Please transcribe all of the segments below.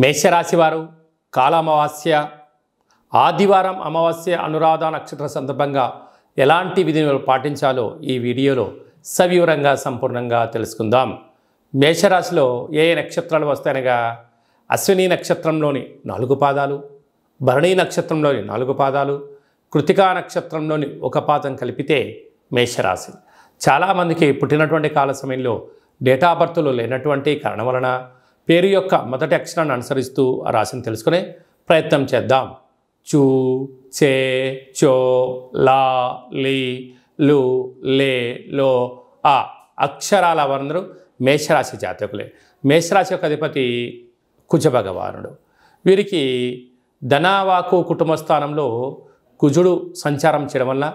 మేషరాశి వారు కాల అమావాస్య ఆదివారం అమావాస్య అనురాధ నక్షత్ర సందర్భంగా ఎలాంటి విధులు పాటించాలో ఈ వీడియోలో సవివరంగా సంపూర్ణంగా తెలుసుకుందాం. మేషరాశిలో ఏ నక్షత్రాలు వస్తాయనగా అశ్విని నక్షత్రంలోని 4 పాదాలు, భరణి నక్షత్రంలోని 4 పాదాలు, కృతికా నక్షత్రంలోని 1 పాదం కలిపితే మేషరాశి. చాలామందికి పుట్టినటువంటి కాల సమయంలో డేటా బర్త్లో లేనటువంటి కారణం వలన పేరు యొక్క మొదటి అక్షరాన్ని అనుసరిస్తూ ఆ రాశిని తెలుసుకునే ప్రయత్నం చేద్దాం. చూ, చే, చో, లా, లి, లు, లే, లో, ఆ అక్షరాల వారందరూ మేషరాశి జాతకులే. మేషరాశి యొక్క అధిపతి కుజ భగవానుడు. వీరికి ధనవాకు కుటుంబ స్థానంలో కుజుడు సంచారం చేయడం వల్ల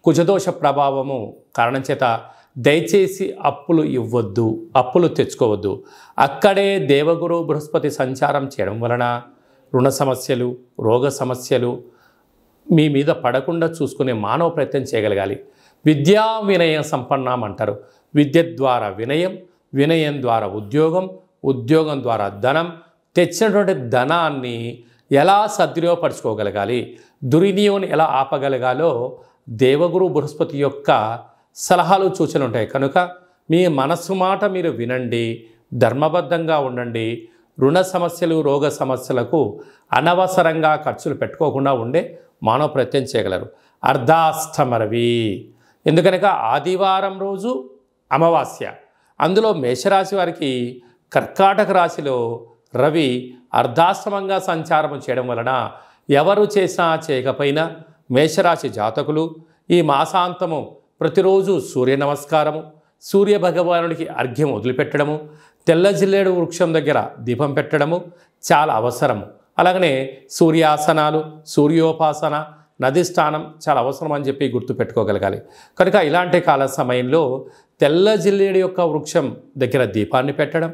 కుజదోష ప్రభావము కారణం చేత దయచేసి అప్పులు ఇవ్వద్దు, అప్పులు తెచ్చుకోవద్దు. అక్కడే దేవగురు బృహస్పతి సంచారం చేయడం వలన రుణ సమస్యలు, రోగ సమస్యలు మీ మీద పడకుండా చూసుకునే మానవ ప్రయత్నం చేయగలగాలి. విద్యా వినయ సంపన్నం అంటారు. విద్య ద్వారా వినయం, వినయం ద్వారా ఉద్యోగం, ఉద్యోగం ద్వారా ధనం, తెచ్చినటువంటి ధనాన్ని ఎలా సద్వినియోగపరచుకోగలగాలి, దుర్వినియోగం ఎలా ఆపగలగాలో దేవగురు బృహస్పతి యొక్క సలహాలు సూచనలు ఉంటాయి. కనుక మీ మనస్సు మాట మీరు వినండి, ధర్మబద్ధంగా ఉండండి. రుణ సమస్యలు, రోగ సమస్యలకు అనవసరంగా ఖర్చులు పెట్టుకోకుండా ఉండే మానవ ప్రయత్నం చేయగలరు. అర్ధాష్టమరవి ఎందుకనక ఆదివారం రోజు అమావాస్య, అందులో మేషరాశి వారికి కర్కాటక రాశిలో రవి అర్ధాష్టమంగా సంచారం చేయడం వలన ఎవరు చేసినా చేయకపోయినా మేషరాశి జాతకులు ఈ మాసాంతము ప్రతిరోజు సూర్య నమస్కారము, సూర్య భగవానుడికి అర్ఘ్యం వదిలిపెట్టడము, తెల్ల జిల్లేడు వృక్షం దగ్గర దీపం పెట్టడము చాలా అవసరము. అలాగనే సూర్యాసనాలు, సూర్యోపాసన, నది స్నానం చాలా అవసరం అని చెప్పి గుర్తుపెట్టుకోగలగాలి. కనుక ఇలాంటి కాల సమయంలో తెల్ల జిల్లేడు యొక్క వృక్షం దగ్గర దీపాన్ని పెట్టడం,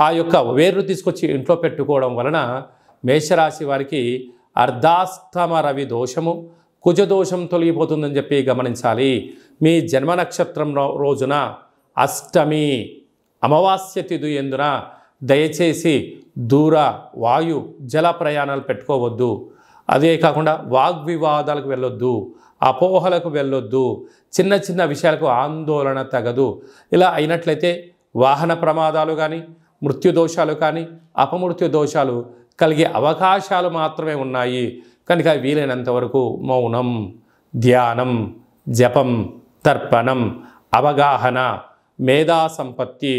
ఆ యొక్క వేర్లు తీసుకొచ్చి ఇంట్లో పెట్టుకోవడం వలన మేషరాశి వారికి అర్ధాస్తమ రవి దోషము, కుజదోషం తొలగిపోతుందని చెప్పి గమనించాలి. మీ జన్మ నక్షత్రం రోజున అష్టమి అమావాస్య తిథి ఎందున దయచేసి దూర వాయు జల ప్రయాణాలు పెట్టుకోవద్దు. అదే కాకుండా వాగ్వివాదాలకు వెళ్ళొద్దు, అపోహలకు వెళ్ళొద్దు, చిన్న చిన్న విషయాలకు ఆందోళన తగదు. ఇలా అయినట్లయితే వాహన ప్రమాదాలు కానీ, మృత్యుదోషాలు కానీ, అపమృత్యు దోషాలు కలిగే అవకాశాలు మాత్రమే ఉన్నాయి. కనుక వీలైనంత వరకు మౌనం, ధ్యానం, జపం, తర్పణం, అవగాహన, మేధా సంపత్తి,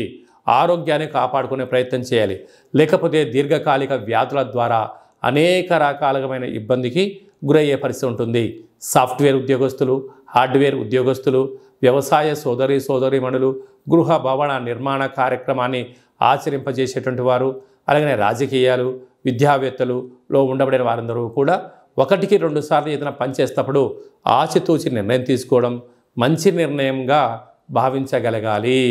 ఆరోగ్యాన్ని కాపాడుకునే ప్రయత్నం చేయాలి. లేకపోతే దీర్ఘకాలిక వ్యాధుల ద్వారా అనేక రకాలమైన ఇబ్బందికి గురయ్యే పరిస్థితి ఉంటుంది. సాఫ్ట్వేర్ ఉద్యోగస్తులు, హార్డ్వేర్ ఉద్యోగస్తులు, వ్యవసాయ సోదరీమణులు, గృహ భవన నిర్మాణ కార్యక్రమాన్ని ఆచరింపజేసేటువంటి వారు, అలాగే రాజకీయాలు, విద్యావేత్తలులో ఉండబడిన వారందరూ కూడా 1-2 సార్లు ఏదైనా పని చేసేటప్పుడు ఆచితూచి నిర్ణయం తీసుకోవడం మంచి నిర్ణయంగా భావించగలగాలి.